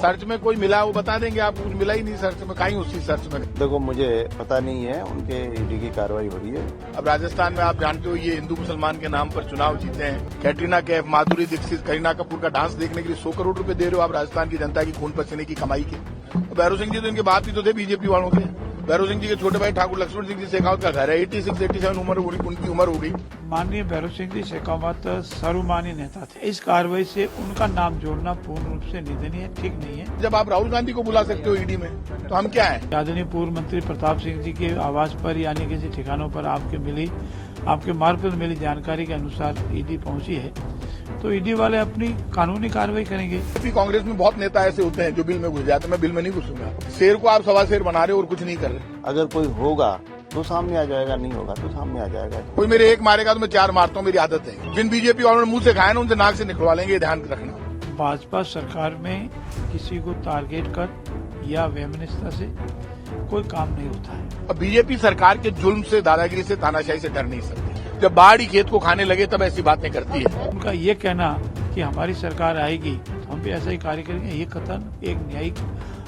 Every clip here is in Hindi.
सर्च में कोई मिला वो बता देंगे आपको, कुछ मिला ही नहीं सर्च में, कहीं उसी सर्च में। देखो मुझे पता नहीं है, उनके ईडी की कार्रवाई हो रही है। अब राजस्थान में आप जानते हो ये हिंदू मुसलमान के नाम पर चुनाव जीते हैं। कैटरीना कैफ, माधुरी दीक्षित, करीना कपूर का डांस देखने के लिए 100 करोड़ रुपए दे रहे हो आप राजस्थान की जनता की खून पसीने की कमाई के। भैरव सिंह जी तो इनके बात ही तो थे बीजेपी वालों के। भैरव सिंह जी के छोटे भाई ठाकुर लक्ष्मण सिंह जी शेखावत का घर है, 86-87 उम्र उनकी उम्र हो गई। माननीय भैरव सिंह जी शेखावत सर्वमान्य नेता थे। इस कार्रवाई से उनका नाम जोड़ना पूर्ण रूप से निंदनीय, ठीक नहीं है। जब आप राहुल गांधी को बुला सकते हो ईडी में, तो हम क्या है? आदरणीय पूर्व मंत्री प्रताप सिंह जी के आवास पर यानी किसी ठिकानों पर आपके मार्फत मिली जानकारी के अनुसार ईडी पहुंची है, तो ईडी वाले अपनी कानूनी कार्रवाई करेंगे। कांग्रेस में बहुत नेता ऐसे होते हैं जो बिल में घुस जाते हैं। मैं बिल में नहीं घुसूंगा। शेर को आप सवा शेर बना रहे हो और कुछ नहीं कर रहे। अगर कोई होगा तो सामने आ जाएगा, नहीं होगा तो सामने आ जाएगा। कोई मेरे एक मारेगा तो मैं 4 मारता हूँ, मेरी आदत है। जिन बीजेपी वालों ने मुंह से खाया ना उनसे नाक से निकलवा लेंगे, ध्यान रखना। भाजपा सरकार में किसी को टारगेट कर या वैमनस्यता से कोई काम नहीं होता है। अब बीजेपी सरकार के जुल्म से, दादागिरी से, तानाशाही से डर नहीं सकती। जब बाढ़ ही खेत को खाने लगे तब ऐसी बातें करती है। उनका ये कहना कि हमारी सरकार आएगी तो हम भी ऐसा ही कार्य करेंगे, ये कथन एक न्यायिक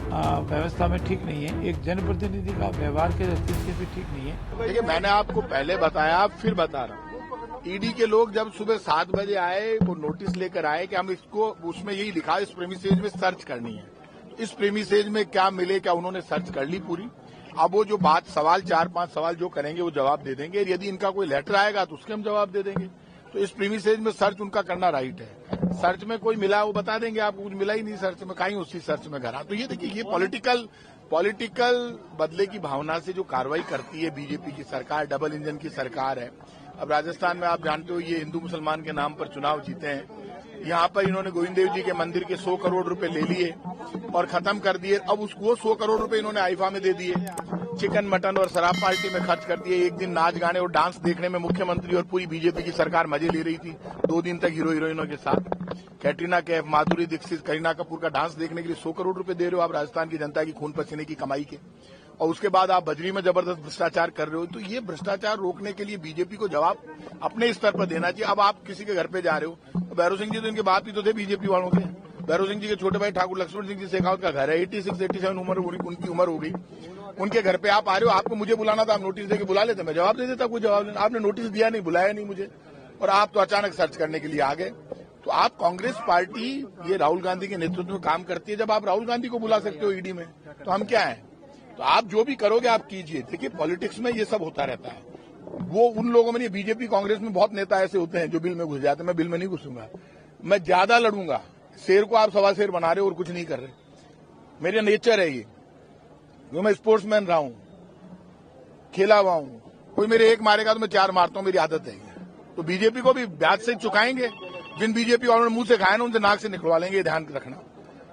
व्यवस्था में ठीक नहीं है। एक जनप्रतिनिधि का व्यवहार के नतीजे भी ठीक नहीं है। देखिए, मैंने आपको पहले बताया, फिर बता रहा हूँ। ईडी के लोग जब सुबह 7 बजे आए, वो नोटिस लेकर आए कि हम इसको, उसमें यही लिखा इस प्रेमिसेज में सर्च करनी है। इस प्रेमिसेज में क्या मिले, क्या उन्होंने सर्च कर ली पूरी। अब वो जो बात, सवाल 4-5 सवाल जो करेंगे वो जवाब दे देंगे। यदि इनका कोई लेटर आएगा तो उसके हम जवाब दे देंगे। तो इस प्रीमिसेज में सर्च उनका करना राइट है। सर्च में कोई मिला वो बता देंगे आपको, कुछ मिला ही नहीं सर्च में, कहीं उसी सर्च में घरा। तो ये देखिए, ये पॉलिटिकल बदले की भावना से जो कार्रवाई करती है बीजेपी की सरकार, डबल इंजन की सरकार है। अब राजस्थान में आप जानते हो ये हिंदू मुसलमान के नाम पर चुनाव जीते हैं। यहाँ पर इन्होंने गोविंद देव जी के मंदिर के 100 करोड़ रुपए ले लिए और खत्म कर दिए। अब उसको 100 करोड़ रुपए इन्होंने आईफा में दे दिए, चिकन मटन और शराब पार्टी में खर्च कर दिए। एक दिन नाच गाने और डांस देखने में मुख्यमंत्री और पूरी बीजेपी की सरकार मजे ले रही थी। 2 दिन तक हीरो हीरोइनों के साथ कैटरीना कैफ, माधुरी दीक्षित, करीना कपूर का डांस देखने के लिए 100 करोड़ रुपए दे रहे हो आप राजस्थान की जनता की खून पसीने की कमाई के। और उसके बाद आप बजरी में जबरदस्त भ्रष्टाचार कर रहे हो। तो ये भ्रष्टाचार रोकने के लिए बीजेपी को जवाब अपने स्तर पर देना चाहिए। अब आप किसी के घर पे जा रहे हो, भैरव सिंह जी तो इनके बात ही तो थे बीजेपी वालों के। भैरव सिंह जी के छोटे भाई ठाकुर लक्ष्मण सिंह जी शेखावत का घर है, 86-87 उम्र उनकी उम्र हो गई। उनके घर पे आप आ रहे हो, आपको मुझे बुलाना था, आप नोटिस देके बुला लेते, मैं जवाब दे देता। कोई जवाब नहीं, आपने नोटिस दिया नहीं, बुलाया नहीं मुझे, और आप तो अचानक सर्च करने के लिए आ गए। तो आप कांग्रेस पार्टी ये राहुल गांधी के नेतृत्व में काम करती है। जब आप राहुल गांधी को बुला सकते हो ईडी में, तो हम क्या है? तो आप जो भी करोगे आप कीजिए। देखिए, पॉलिटिक्स में ये सब होता रहता है। वो उन लोगों में नहीं, बीजेपी कांग्रेस में बहुत नेता ऐसे होते हैं जो बिल में घुस जाते हैं। मैं बिल में नहीं घुसूंगा। मैं ज्यादा लड़ूंगा। शेर को आप सवा शेर बना रहे हो और कुछ नहीं कर रहे। मेरा नेचर है ये, जो मैं स्पोर्ट्समैन रहा हूं, खेला हुआ हूं। कोई मेरे एक मारेगा तो मैं 4 मारता हूं, मेरी आदत है ये। तो बीजेपी को भी ब्याज से चुकाएंगे। जिन बीजेपी वालों ने मुंह से खाया ना उनसे नाक से निकलवा लेंगे, ध्यान रखना।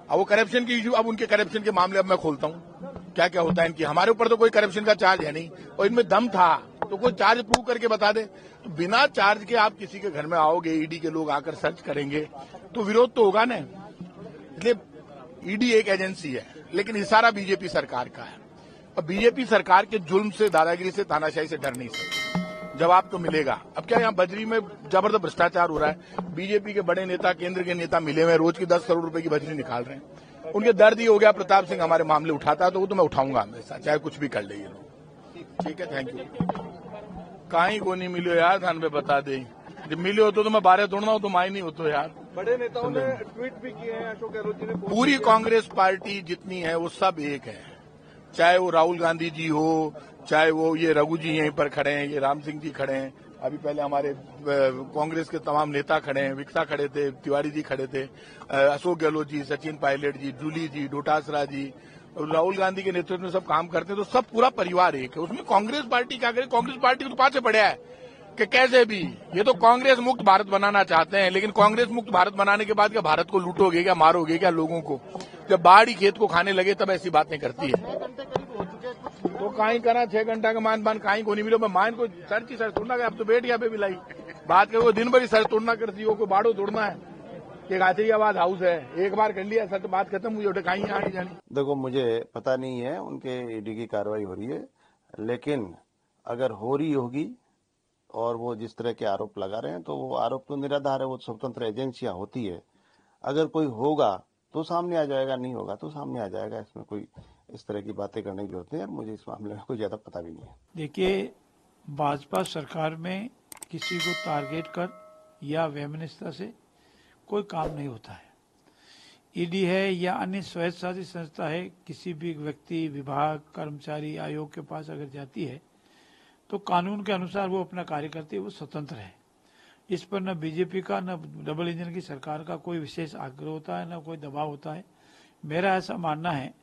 अब वो करप्शन की इश्यू, अब उनके करप्शन के मामले अब मैं खोलता हूं क्या क्या होता है इनकी। हमारे ऊपर तो कोई करप्शन का चार्ज है नहीं, और इनमें दम था तो कोई चार्ज प्रूव करके बता दे। तो बिना चार्ज के आप किसी के घर में आओगे, ईडी के लोग आकर सर्च करेंगे तो विरोध तो होगा ना। इसलिए ईडी एक एजेंसी है, लेकिन इशारा बीजेपी सरकार का है। और बीजेपी सरकार के जुल्म से, दादागिरी से, तानाशाही से डर नहीं सकती। जवाब तो मिलेगा। अब क्या यहाँ बजरी में जबरदस्त भ्रष्टाचार हो रहा है। बीजेपी के बड़े नेता, केंद्र के नेता मिले हुए, रोज की 10 करोड़ रुपए की बजरी निकाल रहे हैं। उनके दर्द ही हो गया, प्रताप सिंह हमारे मामले उठाता है तो वो तो मैं उठाऊंगा हमेशा, चाहे कुछ भी कर ले ये लोग। ठीक है, थैंक यू। कहीं को नहीं मिलो यार, थान पे बता दे। जब मिले हो तो मैं 12 तोड़ना हो तो माई नहीं हो तो यार। बड़े नेताओं ने ट्वीट भी किए हैं, अशोक गहलोत जी ने। पूरी कांग्रेस पार्टी जितनी है वो सब एक है। चाहे वो राहुल गांधी जी हो, चाहे वो ये रघु जी यहीं पर खड़े हैं, ये राम सिंह जी खड़े हैं, अभी पहले हमारे कांग्रेस के तमाम नेता खड़े हैं, विक्सा खड़े थे, तिवारी जी खड़े थे, अशोक गहलोत जी, सचिन पायलट जी, जूली जी, डोटासरा जी, राहुल गांधी के नेतृत्व में सब काम करते हैं। तो सब पूरा परिवार एक है। उसमें कांग्रेस पार्टी क्या करे? कांग्रेस पार्टी को तो पाछे पड़ा है कि कैसे भी ये तो कांग्रेस मुक्त भारत बनाना चाहते हैं, लेकिन कांग्रेस मुक्त भारत बनाने के बाद क्या भारत को लूटोगे क्या, मारोगे क्या लोगों को? जब बाढ़ ही खेत को खाने लगे तब ऐसी बातें करती है। तो काई करा 6 घंटा का मान काई को नहीं मिलो। मैं मान को सर्च ही सर्च तोड़ना गया, अब तो बैठ गया पे बिलाई बात करो। दिन भर ही सर्च तोड़ना करती हो, को बाड़ो तोड़ना है। एक आबाद हाउस है, एक बार कर लिया सर तो बात खत्म हुई, उठे कहीं आनी जानी। देखो मुझे पता नहीं है, उनके ईडी की कार्रवाई हो रही है, लेकिन अगर हो रही होगी और वो जिस तरह के आरोप लगा रहे हैं तो वो आरोप तो निराधार है, वो स्वतंत्र एजेंसियां होती है। अगर कोई होगा तो सामने आ जाएगा, नहीं होगा तो सामने आ जाएगा। इसमें कोई इस तरह की बातें करने की जरूरत नहीं है। मुझे इस मामले में कोई ज्यादा पता भी नहीं है। देखिए, भाजपा सरकार में किसी को टारगेट कर या वैमनस्यता से कोई काम नहीं होता है। ईडी है या अन्य स्वायत्तशासी संस्था है, किसी भी व्यक्ति, विभाग, कर्मचारी, आयोग के पास अगर जाती है तो कानून के अनुसार वो अपना कार्य करती है, वो स्वतंत्र है। इस पर न बीजेपी का न डबल इंजन की सरकार का कोई विशेष आग्रह होता है, न कोई दबाव होता है। मेरा ऐसा मानना है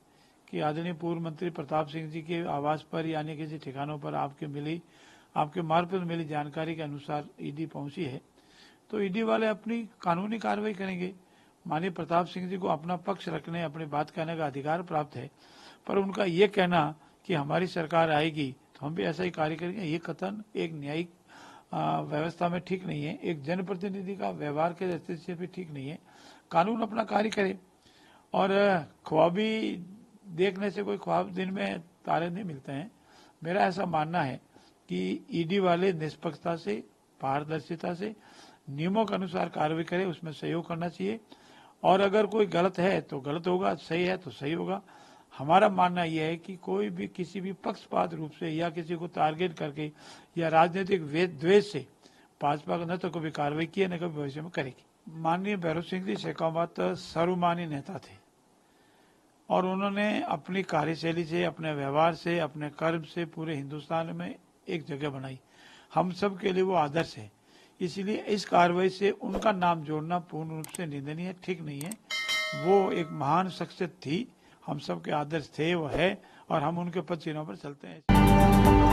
कि आदरणीय पूर्व मंत्री प्रताप सिंह जी के आवास पर यानी किसी ठिकानों पर आपके मार्फत मिली जानकारी के अनुसार ईडी पहुंची है, तो ईडी वाले अपनी कानूनी कार्रवाई करेंगे। माननीय प्रताप सिंह जी को अपना पक्ष रखने, अपनी बात कहने का अधिकार प्राप्त है, पर उनका ये कहना कि हमारी सरकार आएगी तो हम भी ऐसा ही कार्य करेंगे, ये कथन एक न्यायिक व्यवस्था में ठीक नहीं है, एक जनप्रतिनिधि का व्यवहार के दृष्टि से भी ठीक नहीं है। कानून अपना कार्य करे, और ख्वाबी देखने से कोई ख्वाब दिन में तारे नहीं मिलते हैं। मेरा ऐसा मानना है कि ईडी वाले निष्पक्षता से, पारदर्शिता से, नियमों के अनुसार कार्रवाई करे, उसमें सहयोग करना चाहिए। और अगर कोई गलत है तो गलत होगा, सही है तो सही होगा। हमारा मानना यह है कि कोई भी किसी भी पक्षपात रूप से या किसी को टारगेट करके या राजनीतिक द्वेष से भाजपा न तो कभी कार्रवाई की है, न कभी भविष्य में करेगी। माननीय भैरव सिंह जी शेखावत सर्वमान्य नेता थे, और उन्होंने अपनी कार्यशैली से, अपने व्यवहार से, अपने कर्म से पूरे हिंदुस्तान में एक जगह बनाई। हम सब के लिए वो आदर्श है। इसलिए इस कार्रवाई से उनका नाम जोड़ना पूर्ण रूप से निंदनीय, ठीक नहीं है। वो एक महान शख्सियत थी, हम सब के आदर्श थे, वो है, और हम उनके पद चिन्हों पर चलते हैं।